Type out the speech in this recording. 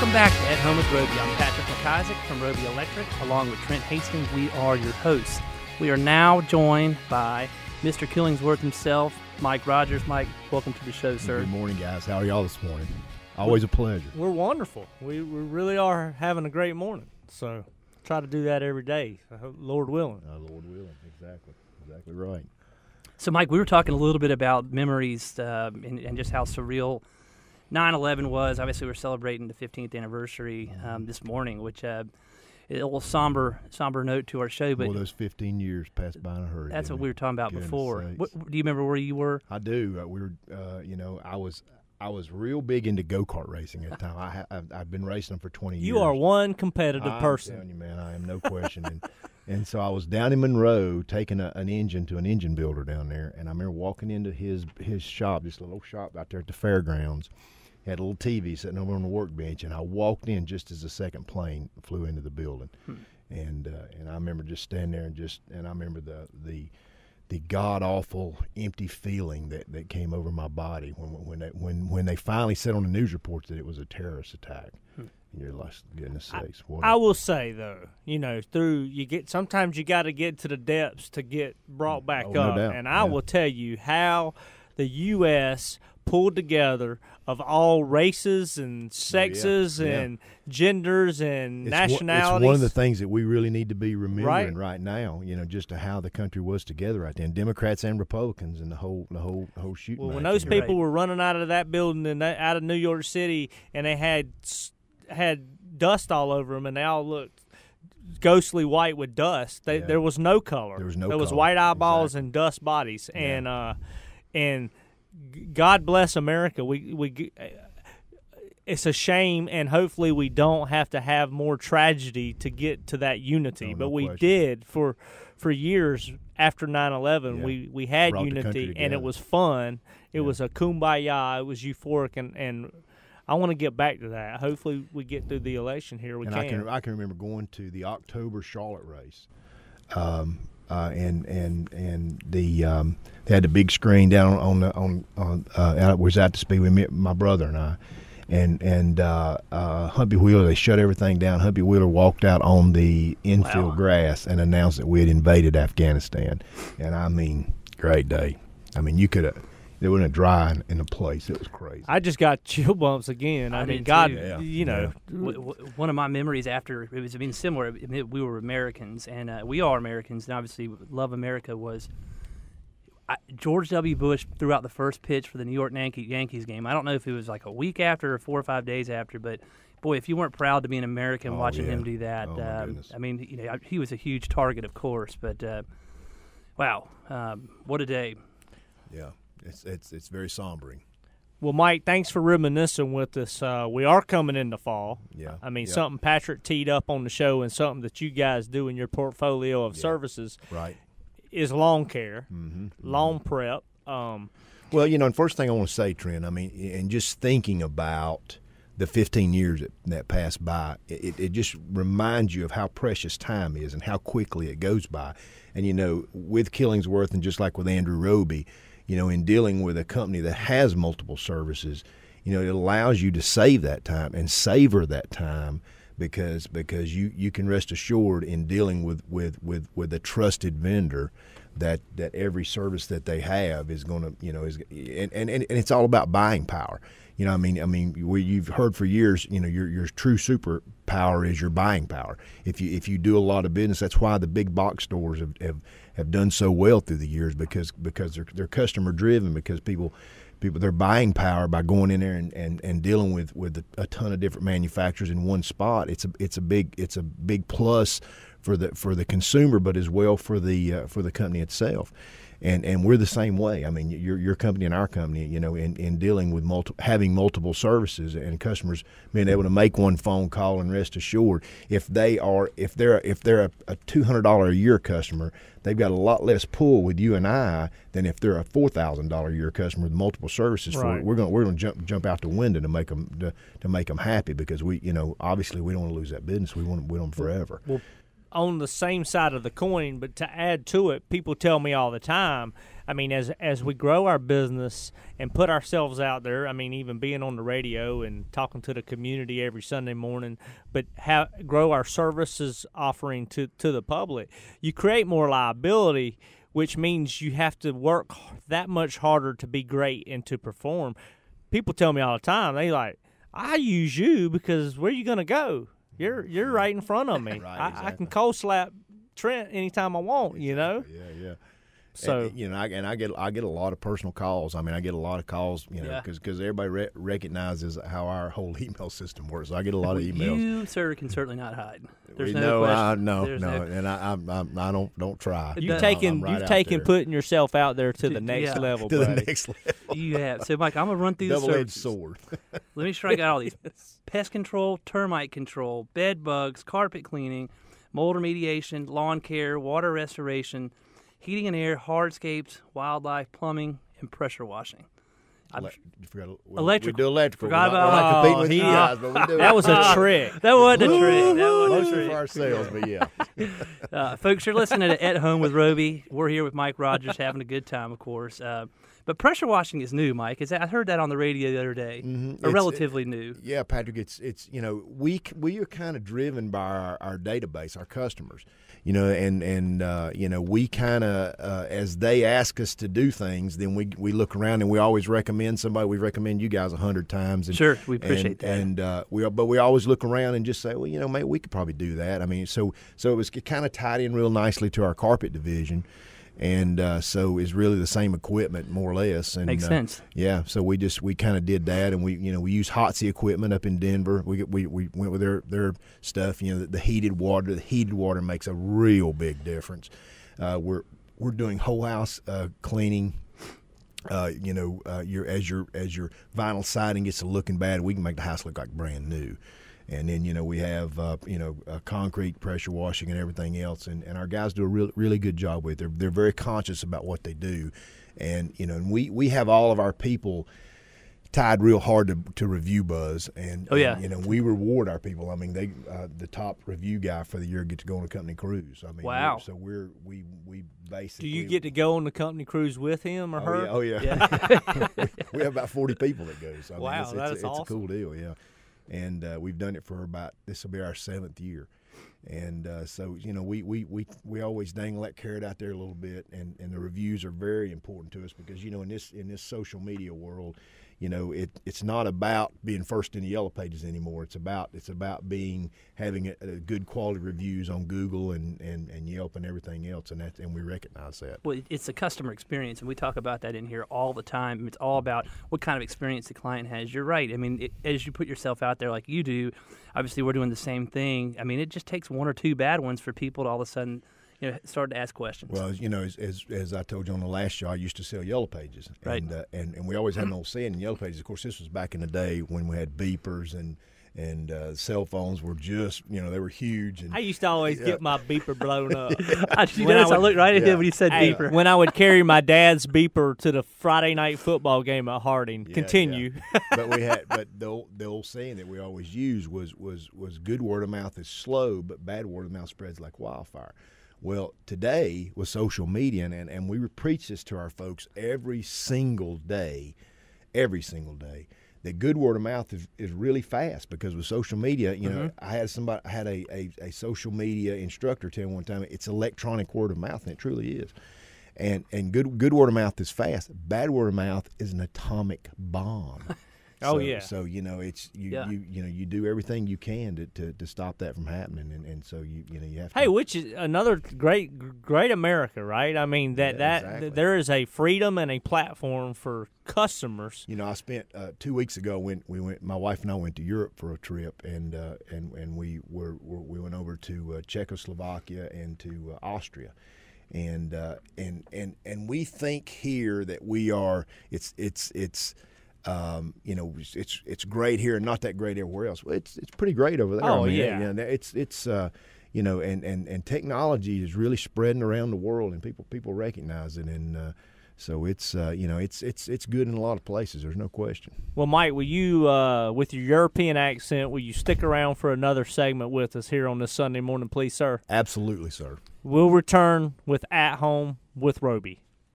Welcome back to At Home with Roby. I'm Patrick McIsaac from Roby Electric. Along with Trent Hastings, we are your hosts. We are now joined by Mr. Killingsworth himself, Mike Rogers. Mike, welcome to the show, sir. Good morning, guys. How are y'all this morning? Always a pleasure. We're wonderful. We really are having a great morning. So try to do that every day, Lord willing. Lord willing, exactly right. So, Mike, we were talking a little bit about memories and just how surreal 9/11 was. Obviously, we're celebrating the 15th anniversary this morning, which a little somber note to our show. But those 15 years passed by in a hurry. That's what we were talking about before. Sakes. Do you remember where you were? I do. We were, I was real big into go-kart racing at the time. I've been racing them for 20 years. You are one competitive person. I'm telling you, man, I am, no question. And so I was down in Monroe taking an engine to an engine builder down there, and I remember walking into his shop, this little shop out there at the fairgrounds. He had a little TV sitting over on the workbench, and I walked in just as the second plane flew into the building. And I remember just standing there and I remember the god-awful empty feeling that came over my body when they finally said on the news reports that it was a terrorist attack. And you're like, goodness sakes. I will say, though, sometimes you got to get to the depths to get brought back up. No doubt. And I will tell you how the U.S. pulled together of all races and sexes and genders and nationalities. It's one of the things that we really need to be remembering right now, just to how the country was together right then, Democrats and Republicans, and the whole shooting. Well, when those people were running out of that building and out of New York City, and they had dust all over them, and they all looked ghostly white with dust. There was no color. There was white eyeballs and dust bodies, and God bless America. We it's a shame, and hopefully we don't have to have more tragedy to get to that unity. But we did for years after 9/11. We had unity, and it was fun. It was a kumbaya. It was euphoric, and I want to get back to that. Hopefully we get through the election here. I can remember going to the October Charlotte race. They had the big screen down on was out to speed with my brother and I, and Humpy Wheeler, they shut everything down. Humpy Wheeler walked out on the infield grass and announced that we had invaded Afghanistan, and I mean, great day. I mean, you could have. There wasn't a dry in the place. It was crazy. I just got chill bumps again. I mean, God, One of my memories after it was similar. We were Americans, and we are Americans, and obviously love America. Was George W. Bush threw out the first pitch for the New York Yankees game. I don't know if it was like a week after or 4 or 5 days after, but boy, if you weren't proud to be an American watching him do that, I mean, he was a huge target, of course. But wow, what a day! Yeah. It's very sombering. Well, Mike, thanks for reminiscing with us. We are coming into fall. Yeah. I mean, something Patrick teed up on the show and something that you guys do in your portfolio of services is lawn care, lawn prep. Well, and first thing I want to say, Trent, I mean, and just thinking about the 15 years that passed by, it just reminds you of how precious time is and how quickly it goes by. And, with Killingsworth and just like with Andrew Roby, in dealing with a company that has multiple services, it allows you to save that time and savor that time because you can rest assured in dealing with a trusted vendor that every service that they have is going to, and it's all about buying power. I mean, you've heard for years, your true superpower is your buying power. If you do a lot of business, that's why the big box stores have done so well through the years because they're customer driven, because people their buying power by going in there and dealing with a ton of different manufacturers in one spot. It's a big plus for the consumer, but as well for the company itself. And we're the same way. I mean, your company and our company, in dealing with having multiple services and customers being able to make one phone call and rest assured, if they're a $200 a year customer, they've got a lot less pull with you and I than if they're a $4,000 a year customer with multiple services. Right. We're going to jump out the window to make them happy, because we obviously we don't want to lose that business. We want them forever. Well, on the same side of the coin, but to add to it, people tell me all the time, I mean, as we grow our business and put ourselves out there, I mean, even being on the radio and talking to the community every Sunday morning, but grow our services offering to the public, you create more liability, which means you have to work that much harder to be great and to perform. People tell me all the time, they like, I use you because where are you going to go? You're right in front of me. Right, exactly. I can cold slap Trent anytime I want. Exactly. You know. Yeah. So and, I get a lot of personal calls. I mean, I get a lot of calls, because everybody recognizes how our whole email system works. So I get a lot of emails. You, sir, can certainly not hide. There's no question. No, and I don't try. You've taken putting yourself out there to the next level, to buddy. the next level. You have. So, Mike, I'm gonna run through the double-edged services. sword. Let me strike out all these: pest control, termite control, bed bugs, carpet cleaning, mold remediation, lawn care, water restoration, heating and air, hardscapes, wildlife, plumbing, and pressure washing. Electrical. Electrical. We do electrical. Forgot We're not competing with you he- guys, but we do. That was a trick. That wasn't a trick. That wasn't a mostly trick. for ourselves, but yeah. Folks, you're listening to At Home with Roby. We're here with Mike Rogers, having a good time, of course. But pressure washing is new, Mike. I heard that on the radio the other day. Or relatively new. Yeah, Patrick. It's we are kind of driven by our database, our customers. And we kind of as they ask us to do things, then we look around and we always recommend somebody. We recommend you guys 100 times. And, sure, we appreciate that. And we always look around and just say, well, maybe we could probably do that. I mean, so it kind of tied in real nicely to our carpet division. And so it's really the same equipment, more or less. And, Makes sense. Yeah, so we kind of did that, and we use Hotsy equipment up in Denver. We went with their stuff. The heated water. The heated water makes a real big difference. We're doing whole house cleaning. As your vinyl siding gets to looking bad, we can make the house look like brand new. And then, we have, concrete pressure washing and everything else. And our guys do a really good job with it. They're very conscious about what they do. And, and we have all of our people tied real hard to Review Buzz. And, we reward our people. I mean, the top review guy for the year gets to go on a company cruise. I mean, wow. we basically. Do you get to go on the company cruise with him or her? Oh, yeah. We have about 40 people that go. So, wow, it's awesome. a cool deal, yeah. And we've done it for this will be our 7th year. And so, we always dangle that carrot out there a little bit. And the reviews are very important to us because, in this social media world, it's not about being first in the yellow pages anymore. It's about having a good quality reviews on Google and Yelp and everything else, and we recognize that. Well, it's a customer experience, and we talk about that in here all the time. It's all about what kind of experience the client has. You're right. I mean, as you put yourself out there like you do, obviously we're doing the same thing. I mean, it just takes one or two bad ones for people to all of a sudden start to ask questions. Well, as I told you on the last show, I used to sell Yellow Pages, right. And we always had an old saying in Yellow Pages. Of course, this was back in the day when we had beepers and cell phones were just they were huge. And I used to always get my beeper blown up. I looked right at him when you said beeper. When I would carry my dad's beeper to the Friday night football game at Harding. Continue. Yeah. But the old saying that we always used was good word of mouth is slow, but bad word of mouth spreads like wildfire. Well, today with social media, and we preach this to our folks every single day, that good word of mouth is really fast because with social media, I had a social media instructor tell me one time it's electronic word of mouth, and it truly is. And good word of mouth is fast. Bad word of mouth is an atomic bomb. So it's you do everything you can to stop that from happening, and so you have to. Hey, which is another great America, right? I mean exactly. There is a freedom and a platform for customers. I spent 2 weeks ago when my wife and I went to Europe for a trip, and we went over to Czechoslovakia and to Austria. And we think here that we are it's great here and not that great everywhere else. Well, it's pretty great over there. Oh, I mean, yeah. It's and technology is really spreading around the world, and people recognize it. And So it's it's good in a lot of places. There's no question. Well, Mike, will you, with your European accent, will you stick around for another segment with us here on this Sunday morning, please, sir? Absolutely, sir. We'll return with At Home with Roby.